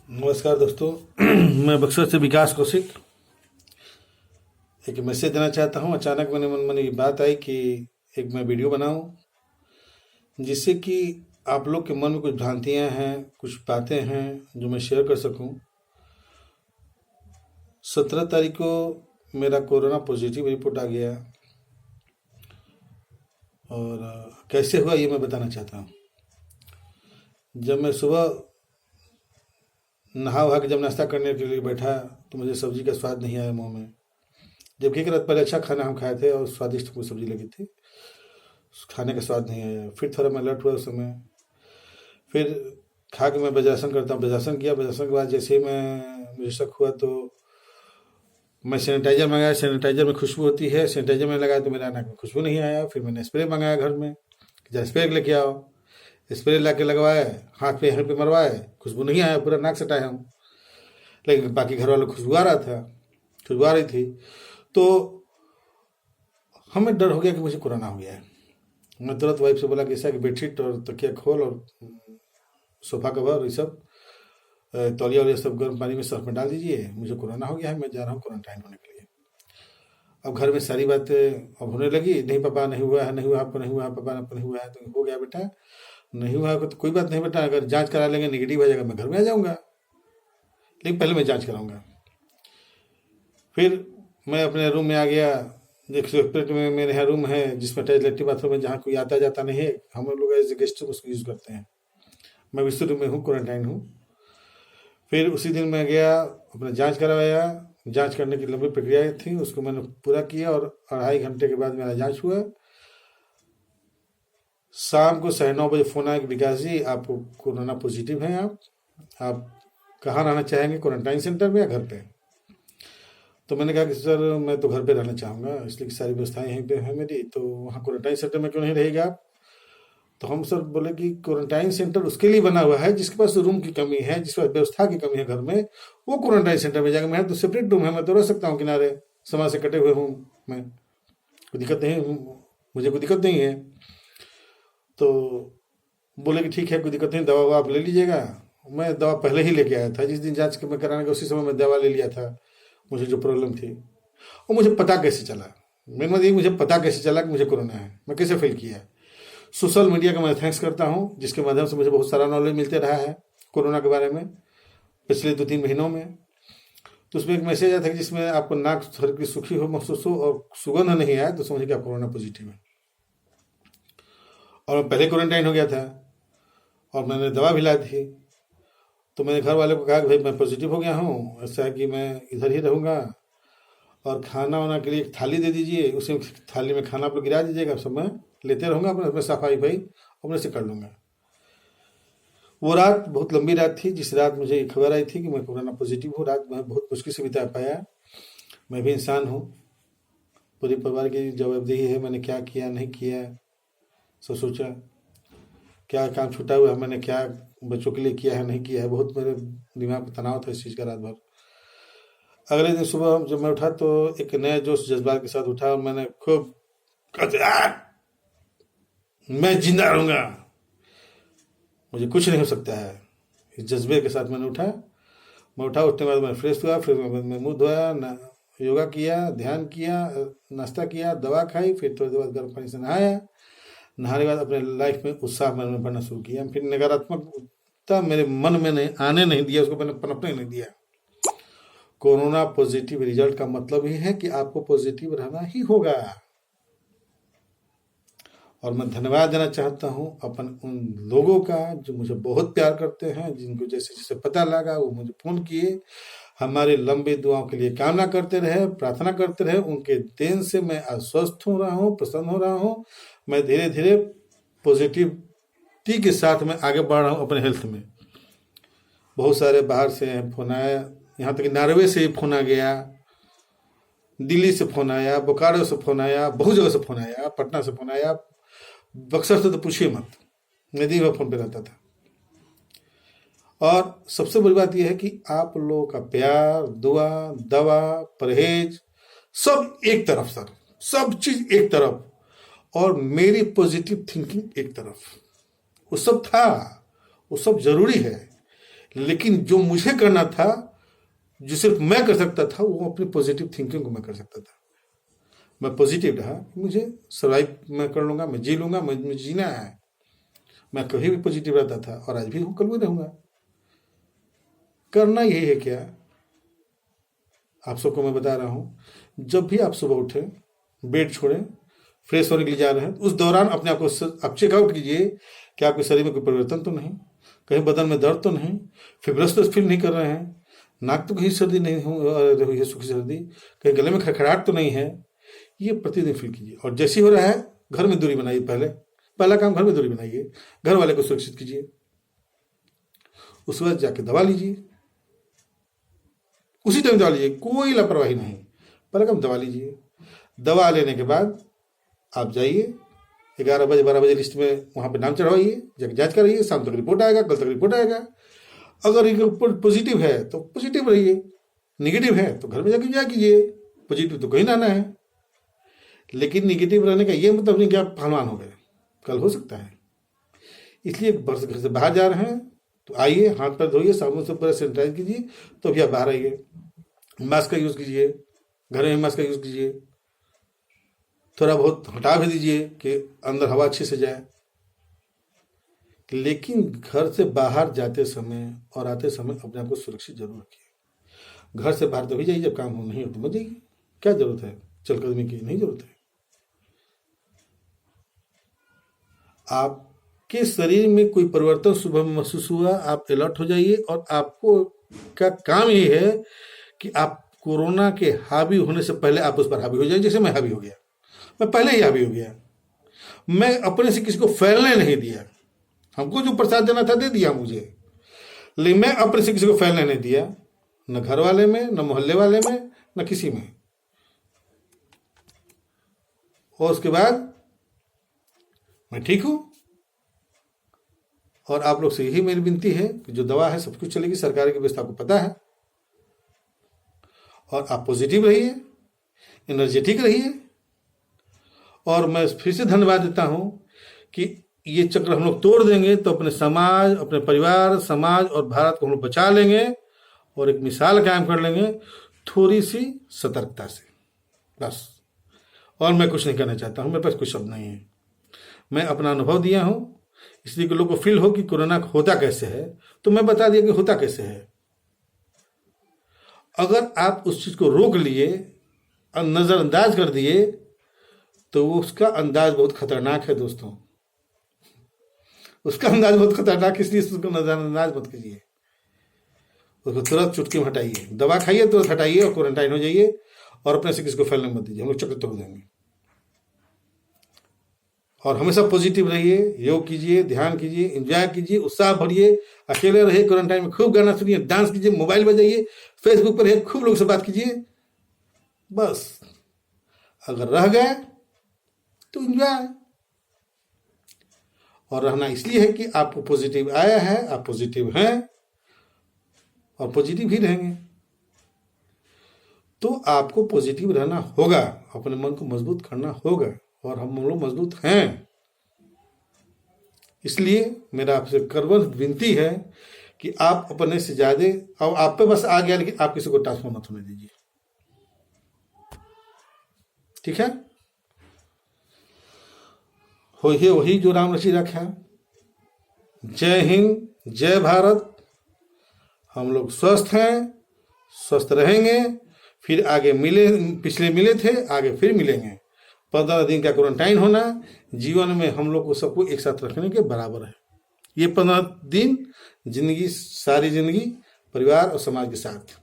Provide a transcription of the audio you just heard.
नमस्कार दोस्तों। मैं बक्सर से विकास कौशिक एक मैसेज देना चाहता हूँ। अचानक मेरे मन में ये बात आई कि एक मैं वीडियो बनाऊं जिससे कि आप लोग के मन में कुछ भ्रांतियाँ हैं, कुछ बातें हैं जो मैं शेयर कर सकूं। 17 तारीख को मेरा कोरोना पॉजिटिव रिपोर्ट आ गया और कैसे हुआ ये मैं बताना चाहता हूँ। जब मैं सुबह नहा वहा के जब नाश्ता करने के लिए बैठा तो मुझे सब्जी का स्वाद नहीं आया मुंह में, जबकि एक रात पहले अच्छा खाना हम खाए थे और स्वादिष्ट कोई सब्जी लगी थी। खाने का स्वाद नहीं आया। फिर थोड़ा मैं अलर्ट हुआ उस समय। फिर खा के मैं वज्रासन करता हूँ, वज्रासन किया। वज्रासन के बाद जैसे ही मुझे शक हुआ तो मैं सैनिटाइजर मंगाया। सैनिटाइजर में खुशबू होती है, सैनिटाइजर में लगाया तो मेरा नाक में खुशबू नहीं आया। फिर मैंने स्प्रे मंगाया घर में, जब स्प्रे लेके आओ, स्प्रे ला के लगवाए, हाथ पे यहाँ पे मरवाए, खुशबू नहीं आया, पूरा नाक सटाए हम। लेकिन बाकी घर वालों को खुशबू आ रहा था, खुशबू आ रही थी। तो हमें डर हो गया कि मुझे कोरोना हो गया है। मैं तुरंत वाइफ से बोला कि ऐसा कि बेडशीट और तकिया खोल और सोफा कवर ये सब तौलिया वलिया सब गर्म पानी में सर्फ में डाल दीजिए, मुझे कोरोना हो गया है, मैं जा रहा हूँ क्वारंटाइन होने के लिए। अब घर में सारी बातें अब होने लगी। नहीं पापा नहीं हुआ है, नहीं हुआ आपको, नहीं हुआ पापा आपको नहीं हुआ है। तो हो गया बेटा, नहीं हुआ तो कोई बात नहीं बेटा, अगर जांच करा लेंगे निगेटिव आ जाएगा मैं घर में आ जाऊँगा, लेकिन पहले मैं जांच कराऊंगा। फिर मैं अपने रूम में आ गया। एक सेपरेट में मेरे यहाँ रूम है जिसमें अटैच लेट्रिन बाथरूम है, जहाँ कोई आता जाता नहीं है। हम लोग एज ए गेस्ट उसको यूज़ करते हैं। मैं विश्व रूम में हूँ, क्वारंटाइन हूँ। फिर उसी दिन मैं गया, अपना जांच करवाया। जांच करने की लंबी प्रक्रिया थी, उसको मैंने पूरा किया और 2.5 घंटे के बाद मेरा जांच हुआ। शाम को 9:30 बजे फ़ोन आया कि विकास जी आपको कोरोना पॉजिटिव हैं। आप कहाँ रहना चाहेंगे, क्वारंटाइन सेंटर में या घर पे? तो मैंने कहा कि सर मैं तो घर पे रहना चाहूँगा, इसलिए कि सारी व्यवस्थाएं यहीं पे हैं मेरी, तो वहाँ क्वारंटाइन सेंटर में क्यों नहीं रहेगा आप? तो हम सर बोले कि क्वारंटाइन सेंटर उसके लिए बना हुआ है जिसके पास रूम की कमी है, जिसके पास व्यवस्था की कमी है घर में, वो क्वारंटाइन सेंटर में जाएगा। मैं तो सेपरेट रूम है, मैं तो रह सकता हूँ किनारे, समाज से कटे हुए हूँ मैं, कोई दिक्कत नहीं, मुझे कोई दिक्कत नहीं है। तो बोले कि ठीक है, कोई दिक्कत नहीं, दवा ववा आप ले लीजिएगा। मैं दवा पहले ही लेके आया था, जिस दिन जांच के मैं कराने का उसी समय मैं दवा ले लिया था, मुझे जो प्रॉब्लम थी। और मुझे पता कैसे चला, मेन बात ये, मुझे पता कैसे चला कि मुझे कोरोना है, मैं कैसे फील किया। सोशल मीडिया का मैं थैंक्स करता हूँ, जिसके माध्यम से मुझे बहुत सारा नॉलेज मिलते रहा है कोरोना के बारे में पिछले 2-3 महीनों में। तो उसमें एक मैसेज आया था कि जिसमें आपको नाक हल्की सूखी हो महसूस हो और सुगंध नहीं आए तो समझिए कि आप कोरोना पॉजिटिव है। और मैं पहले क्वारंटाइन हो गया था और मैंने दवा भी लाई थी। तो मैंने घर वाले को कहा कि भाई मैं पॉजिटिव हो गया हूँ, ऐसा है कि मैं इधर ही रहूँगा और खाना वाना के लिए एक थाली दे दीजिए, उसी थाली में खाना आप लोग गिरा दीजिएगा, सब मैं लेते रहूँगा, अपने सफाई भाई अपने से कर लूँगा। वो रात बहुत लंबी रात थी, जिस रात मुझे ये खबर आई थी कि मैं कोरोना पॉजिटिव हूँ। रात मैं बहुत मुश्किल से बिता पाया। मैं भी इंसान हूँ, पूरे परिवार की जवाबदेही है, मैंने क्या किया नहीं किया सब सोचा, क्या काम छूटा हुआ है, मैंने क्या बच्चों के लिए किया है नहीं किया है। बहुत मेरे दिमाग में तनाव था इस चीज़ का रात भर। अगले दिन सुबह जब मैं उठा तो एक नया जोश जज्बात के साथ उठा और मैंने खूब कहते यार मैं जिंदा रहूंगा, मुझे कुछ नहीं हो सकता है, इस जज्बे के साथ मैंने उठा। मैं उठा, उठने के बाद मैं फ्रेश हुआ, फिर मैं मुंह धोया, योगा किया, ध्यान किया, नाश्ता किया, दवा खाई, फिर थोड़ी देर बाद गर्म पानी से नहाया। नहाने के बाद अपने लाइफ में उत्साह मैंने बढ़ना शुरू किया। फिर नकारात्मकता मेरे मन में नहीं आने नहीं दिया, उसको मैंने पनपने नहीं दिया। कोरोना पॉजिटिव रिजल्ट का मतलब ही है कि आपको पॉजिटिव रहना ही होगा। और मैं धन्यवाद देना चाहता हूं अपन उन लोगों का जो मुझे बहुत प्यार करते हैं, जिनको जैसे जैसे पता लगा वो मुझे फोन किए, हमारी लंबी दुआओं के लिए कामना करते रहे, प्रार्थना करते रहे। उनके देन से मैं आश्वस्त हो रहा हूँ, प्रसन्न हो रहा हूँ। मैं धीरे धीरे पॉजिटिविटी के साथ मैं आगे बढ़ रहा हूँ अपने हेल्थ में। बहुत सारे बाहर से फोन आया, यहाँ तक कि नॉर्वे से फोन आ गया, दिल्ली से फोन आया, बोकारो से फोन आया, बहुत जगह से फोन आया, पटना से फोन आया, बक्सर से तो पूछिए मत, मैं दिन भर फोन पे रहता था। और सबसे बड़ी बात यह है कि आप लोगों का प्यार, दुआ, दवा, परहेज सब एक तरफ सर, सब चीज एक तरफ, और मेरी पॉजिटिव थिंकिंग एक तरफ। वो सब था, वो सब जरूरी है, लेकिन जो मुझे करना था, जो सिर्फ मैं कर सकता था, वो अपनी पॉजिटिव थिंकिंग को मैं कर सकता था। मैं पॉजिटिव रहा, मुझे सर्वाइव मैं कर लूंगा, मैं जी लूंगा, मुझे जीना है। मैं कभी भी पॉजिटिव रहता था और आज भी हूँ, कल भी रहूंगा। करना यही है क्या, आप सबको मैं बता रहा हूं, जब भी आप सुबह उठें, बेड छोड़ें, फ्रेश होने के लिए जा रहे हैं, उस दौरान अपने आप को आप चेकआउट कीजिए कि आपके शरीर में कोई परिवर्तन तो नहीं, कहीं बदन में दर्द तो नहीं, फिब्रस तो फील नहीं कर रहे हैं, नाक तो कहीं सर्दी नहीं हो रही है, सूखी सर्दी, कहीं गले में खड़खड़ाहट तो नहीं है। ये प्रतिदिन फील कीजिए और जैसे हो रहा है घर में दूरी बनाइए। पहला काम घर में दूरी बनाइए, घर वाले को सुरक्षित कीजिए, उसके बाद जाके दवा लीजिए, उसी टाइम दवा लीजिए, कोई लापरवाही नहीं। पहले काम दवा लीजिए, दवा लेने के बाद आप जाइए 11 बजे 12 बजे लिस्ट में वहां पे नाम चढ़वाइए, जाके जांच कराइए, शाम तक रिपोर्ट आएगा, कल तक रिपोर्ट आएगा। अगर रिपोर्ट पॉजिटिव है तो पॉजिटिव रहिए, निगेटिव है तो घर में जाके इंजॉय कीजिए। पॉजिटिव तो कहीं ना आना है, लेकिन निगेटिव रहने का ये मतलब नहीं कि आप पहलवान हो गए, कल हो सकता है। इसलिए घर से बाहर जा रहे हैं तो आइए, हाथ पैर धोइए, साबुन से पूरा सैनिटाइज कीजिए, तो भी आप बाहर आइए। मास्क का यूज कीजिए, घर में मास्क का यूज कीजिए, थोड़ा बहुत हटा भी दीजिए कि अंदर हवा अच्छे से जाए। लेकिन घर से बाहर जाते समय और आते समय अपने आप को सुरक्षित जरूर रखिए। घर से बाहर तभी जाइए जब काम हो, नहीं हो तो मत जाइए। क्या जरूरत है चलकदमी की, नहीं जरूरत है। आपके शरीर में कोई परिवर्तन सुबह में महसूस हुआ, आप अलर्ट हो जाइए और आपको का काम ये है कि आप कोरोना के हावी होने से पहले आप उस पर हावी हो जाए। जैसे मैं हावी हो गया, मैं पहले ही हावी हो गया, मैं अपने से किसी को फैलने नहीं दिया। हमको जो प्रसाद देना था दे दिया मुझे, लेकिन मैं अपने से किसी को फैलने नहीं दिया, न घर वाले में, न मोहल्ले वाले में, न किसी में। और उसके बाद मैं ठीक हूं। और आप लोग से यही मेरी विनती है कि जो दवा है सब कुछ चलेगी, सरकार की व्यवस्था आपको पता है, और आप पॉजिटिव रहिए, एनर्जेटिक रहिए। और मैं फिर से धन्यवाद देता हूं कि ये चक्र हम लोग तोड़ देंगे तो अपने समाज, अपने परिवार, समाज और भारत को हम लोग बचा लेंगे और एक मिसाल कायम कर लेंगे, थोड़ी सी सतर्कता से, बस। और मैं कुछ नहीं करना चाहता हूं, मेरे पास कुछ शब्द नहीं है। मैं अपना अनुभव दिया हूं, इसलिए कि लोगों को फील हो कि कोरोना होता कैसे है, तो मैं बता दिया कि होता कैसे है। अगर आप उस चीज को रोक लिए और नजरअंदाज कर दिए तो उसका अंदाज बहुत खतरनाक है दोस्तों। उसका अंदाज बहुत खतरनाक, इसलिए उसको नजरअंदाज मत कीजिए। उसको तुरंत चुटकी में हटाइए, दवा खाइए, तुरंत हटाइए और क्वारंटाइन हो जाइए और अपने से किसी को फैलने मत दीजिए। हम लोग चक्र तोड़ देंगे। और हमेशा पॉजिटिव रहिए, योग कीजिए, ध्यान कीजिए, एंजॉय कीजिए, उत्साह भरिए, अकेले रहिए क्वारंटाइन में, खूब गाना सुनिए, डांस कीजिए, मोबाइल बजाइए, फेसबुक पर रहिए, खूब लोगों से बात कीजिए। बस अगर रह गए तो एंजॉय। और रहना इसलिए है कि आपको पॉजिटिव आया है, आप पॉजिटिव हैं और पॉजिटिव ही रहेंगे। तो आपको पॉजिटिव रहना होगा, अपने मन को मजबूत करना होगा, और हम लोग मजबूत हैं। इसलिए मेरा आपसे करवल विनती है कि आप अपने से ज्यादा, अब आप पे बस आ गया, लेकिन आप किसी को ट्रांसफर मत होने दीजिए, ठीक है। होइए वही जो राम रची रखा। जय हिंद, जय भारत। हम लोग स्वस्थ हैं, स्वस्थ रहेंगे, फिर आगे मिले, पिछले मिले थे, आगे फिर मिलेंगे। 15 दिन का क्वारंटाइन होना जीवन में हम लोग को सबको एक साथ रखने के बराबर है। ये 15 दिन जिंदगी, सारी जिंदगी परिवार और समाज के साथ।